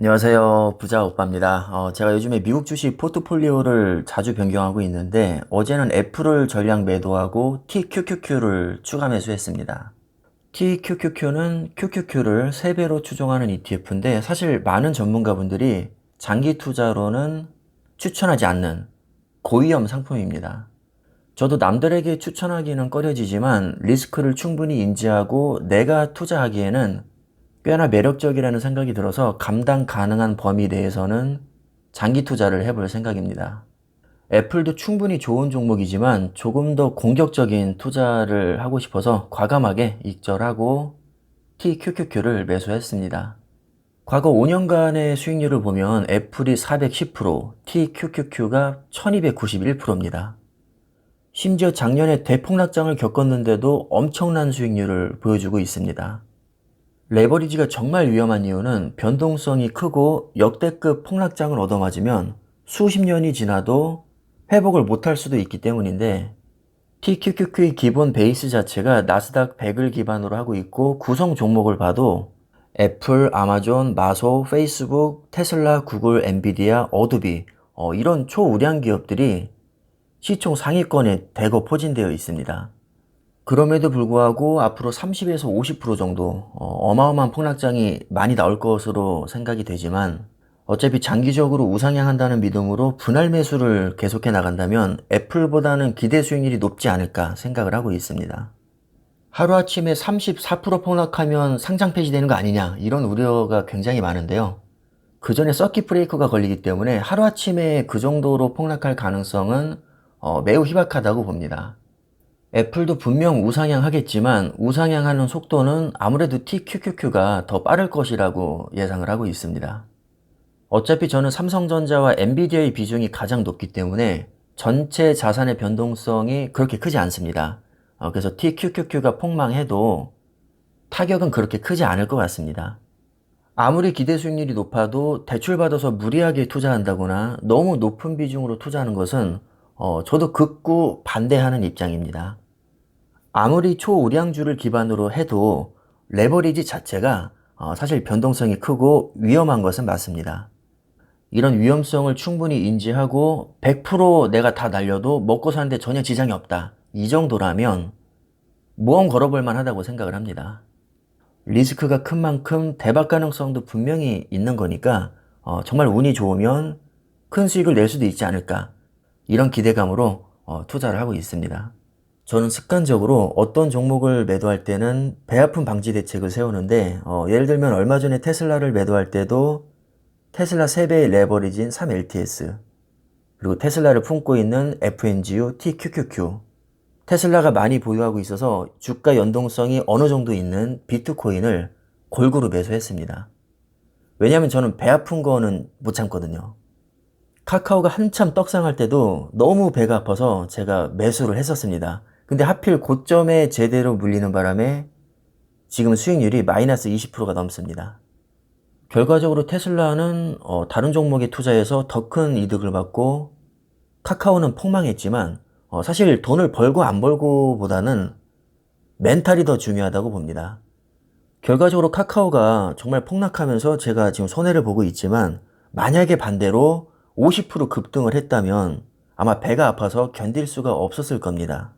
안녕하세요. 부자 오빠입니다. 제가 요즘에 미국 주식 포트폴리오를 자주 변경하고 있는데 어제는 애플을 전량 매도하고 TQQQ를 추가 매수했습니다. TQQQ는 QQQ를 3배로 추종하는 ETF인데 사실 많은 전문가분들이 장기 투자로는 추천하지 않는 고위험 상품입니다. 저도 남들에게 추천하기는 꺼려지지만 리스크를 충분히 인지하고 내가 투자하기에는 꽤나 매력적이라는 생각이 들어서 감당 가능한 범위 내에서는 장기 투자를 해볼 생각입니다. 애플도 충분히 좋은 종목이지만 조금 더 공격적인 투자를 하고 싶어서 과감하게 익절하고 TQQQ를 매수했습니다. 과거 5년간의 수익률을 보면 애플이 410%, TQQQ가 1291%입니다. 심지어 작년에 대폭락장을 겪었는데도 엄청난 수익률을 보여주고 있습니다. 레버리지가 정말 위험한 이유는 변동성이 크고 역대급 폭락장을 얻어맞으면 수십 년이 지나도 회복을 못할 수도 있기 때문인데 TQQQ의 기본 베이스 자체가 나스닥 100을 기반으로 하고 있고 구성 종목을 봐도 애플, 아마존, 마소, 페이스북, 테슬라, 구글, 엔비디아, 어도비 이런 초우량 기업들이 시총 상위권에 대거 포진되어 있습니다. 그럼에도 불구하고 앞으로 30에서 50% 정도 어마어마한 폭락장이 많이 나올 것으로 생각이 되지만 어차피 장기적으로 우상향한다는 믿음으로 분할 매수를 계속해 나간다면 애플보다는 기대 수익률이 높지 않을까 생각을 하고 있습니다. 하루아침에 34% 폭락하면 상장 폐지되는 거 아니냐 이런 우려가 굉장히 많은데요. 그 전에 서킷 브레이커가 걸리기 때문에 하루아침에 그 정도로 폭락할 가능성은 매우 희박하다고 봅니다. 애플도 분명 우상향하겠지만 우상향하는 속도는 아무래도 TQQQ가 더 빠를 것이라고 예상을 하고 있습니다. 어차피 저는 삼성전자와 엔비디아의 비중이 가장 높기 때문에 전체 자산의 변동성이 그렇게 크지 않습니다. 그래서 TQQQ가 폭망해도 타격은 그렇게 크지 않을 것 같습니다. 아무리 기대 수익률이 높아도 대출받아서 무리하게 투자한다거나 너무 높은 비중으로 투자하는 것은 저도 극구 반대하는 입장입니다. 아무리 초우량주를 기반으로 해도 레버리지 자체가 사실 변동성이 크고 위험한 것은 맞습니다. 이런 위험성을 충분히 인지하고 100% 내가 다 날려도 먹고 사는데 전혀 지장이 없다. 이 정도라면 모험 걸어볼 만하다고 생각을 합니다. 리스크가 큰 만큼 대박 가능성도 분명히 있는 거니까 정말 운이 좋으면 큰 수익을 낼 수도 있지 않을까. 이런 기대감으로 투자를 하고 있습니다. 저는 습관적으로 어떤 종목을 매도할 때는 배아픔 방지 대책을 세우는데 예를 들면 얼마 전에 테슬라를 매도할 때도 테슬라 3배의 레버리지인 3LTS 그리고 테슬라를 품고 있는 FNGU TQQQ 테슬라가 많이 보유하고 있어서 주가 연동성이 어느 정도 있는 비트코인을 골고루 매수했습니다. 왜냐하면 저는 배 아픈 거는 못 참거든요. 카카오가 한참 떡상할 때도 너무 배가 아파서 제가 매수를 했었습니다. 근데 하필 고점에 제대로 물리는 바람에 지금 수익률이 마이너스 20%가 넘습니다. 결과적으로 테슬라는 다른 종목에 투자해서 더 큰 이득을 받고 카카오는 폭망했지만 사실 돈을 벌고 안 벌고 보다는 멘탈이 더 중요하다고 봅니다. 결과적으로 카카오가 정말 폭락하면서 제가 지금 손해를 보고 있지만 만약에 반대로 50% 급등을 했다면 아마 배가 아파서 견딜 수가 없었을 겁니다.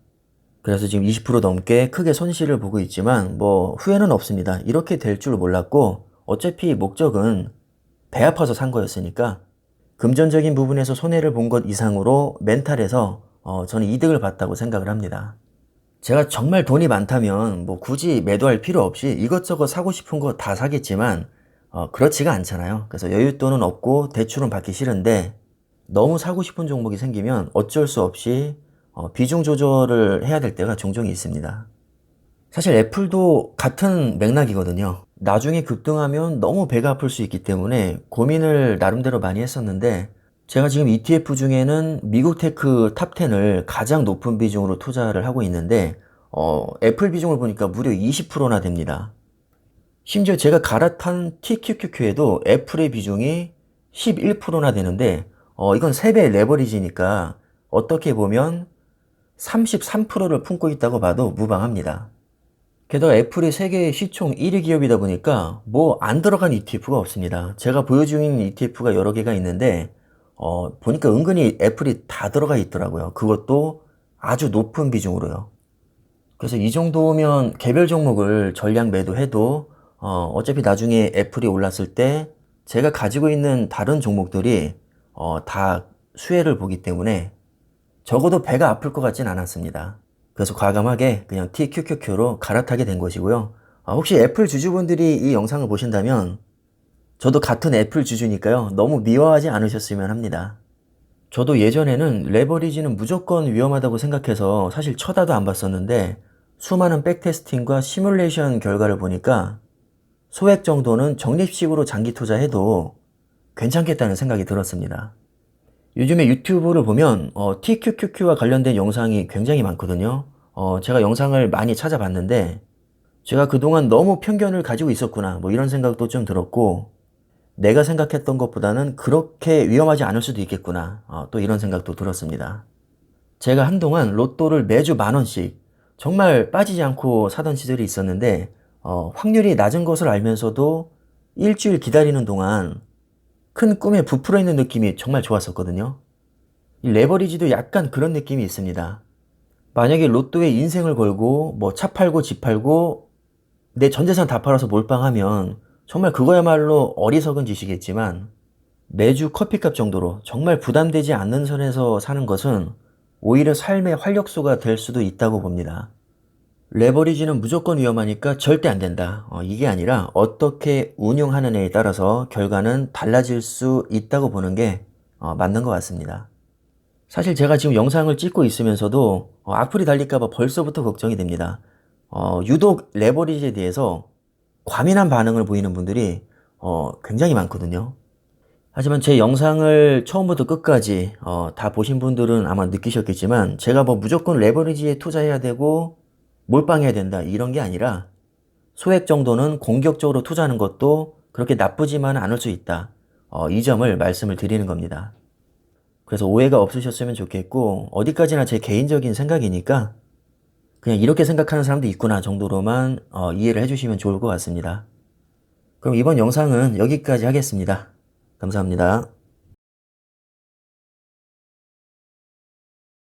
그래서 지금 20% 넘게 크게 손실을 보고 있지만 뭐 후회는 없습니다. 이렇게 될 줄 몰랐고 어차피 목적은 배 아파서 산 거였으니까 금전적인 부분에서 손해를 본 것 이상으로 멘탈에서 저는 이득을 봤다고 생각을 합니다. 제가 정말 돈이 많다면 뭐 굳이 매도할 필요 없이 이것저것 사고 싶은 거 다 사겠지만 그렇지가 않잖아요. 그래서 여윳돈은 없고 대출은 받기 싫은데 너무 사고 싶은 종목이 생기면 어쩔 수 없이 비중 조절을 해야 될 때가 종종 있습니다. 사실 애플도 같은 맥락이거든요. 나중에 급등하면 너무 배가 아플 수 있기 때문에 고민을 나름대로 많이 했었는데 제가 지금 ETF 중에는 미국 테크 탑10을 가장 높은 비중으로 투자를 하고 있는데 애플 비중을 보니까 무려 20%나 됩니다. 심지어 제가 갈아탄 TQQQ에도 애플의 비중이 11%나 되는데 이건 3배 레버리지니까 어떻게 보면 33%를 품고 있다고 봐도 무방합니다. 게다가 애플이 세계 시총 1위 기업이다 보니까 뭐 안 들어간 ETF가 없습니다. 제가 보유 중인 ETF가 여러 개가 있는데 보니까 은근히 애플이 다 들어가 있더라고요. 그것도 아주 높은 비중으로요. 그래서 이 정도면 개별 종목을 전량 매도해도 어차피 나중에 애플이 올랐을 때 제가 가지고 있는 다른 종목들이 다 수혜를 보기 때문에 적어도 배가 아플 것 같진 않았습니다. 그래서 과감하게 그냥 TQQQ로 갈아타게 된 것이고요. 혹시 애플 주주분들이 이 영상을 보신다면 저도 같은 애플 주주니까요. 너무 미워하지 않으셨으면 합니다. 저도 예전에는 레버리지는 무조건 위험하다고 생각해서 사실 쳐다도 안 봤었는데 수많은 백테스팅과 시뮬레이션 결과를 보니까 소액 정도는 적립식으로 장기 투자해도 괜찮겠다는 생각이 들었습니다. 요즘에 유튜브를 보면 TQQQ와 관련된 영상이 굉장히 많거든요. 제가 영상을 많이 찾아봤는데 제가 그동안 너무 편견을 가지고 있었구나 뭐 이런 생각도 좀 들었고 내가 생각했던 것보다는 그렇게 위험하지 않을 수도 있겠구나 또 이런 생각도 들었습니다. 제가 한동안 로또를 매주 10,000원씩 정말 빠지지 않고 사던 시절이 있었는데 확률이 낮은 것을 알면서도 일주일 기다리는 동안 큰 꿈에 부풀어 있는 느낌이 정말 좋았었거든요. 이 레버리지도 약간 그런 느낌이 있습니다. 만약에 로또에 인생을 걸고 뭐 차 팔고 집 팔고 내 전 재산 다 팔아서 몰빵하면 정말 그거야말로 어리석은 짓이겠지만 매주 커피값 정도로 정말 부담되지 않는 선에서 사는 것은 오히려 삶의 활력소가 될 수도 있다고 봅니다. 레버리지는 무조건 위험하니까 절대 안 된다. 이게 아니라 어떻게 운용하느냐에 따라서 결과는 달라질 수 있다고 보는 게 맞는 것 같습니다. 사실 제가 지금 영상을 찍고 있으면서도 악플이 달릴까봐 벌써부터 걱정이 됩니다. 유독 레버리지에 대해서 과민한 반응을 보이는 분들이 굉장히 많거든요. 하지만 제 영상을 처음부터 끝까지 다 보신 분들은 아마 느끼셨겠지만 제가 뭐 무조건 레버리지에 투자해야 되고 몰빵해야 된다 이런 게 아니라 소액 정도는 공격적으로 투자하는 것도 그렇게 나쁘지만은 않을 수 있다. 이 점을 말씀을 드리는 겁니다. 그래서 오해가 없으셨으면 좋겠고 어디까지나 제 개인적인 생각이니까 그냥 이렇게 생각하는 사람도 있구나 정도로만 이해를 해주시면 좋을 것 같습니다. 그럼 이번 영상은 여기까지 하겠습니다. 감사합니다.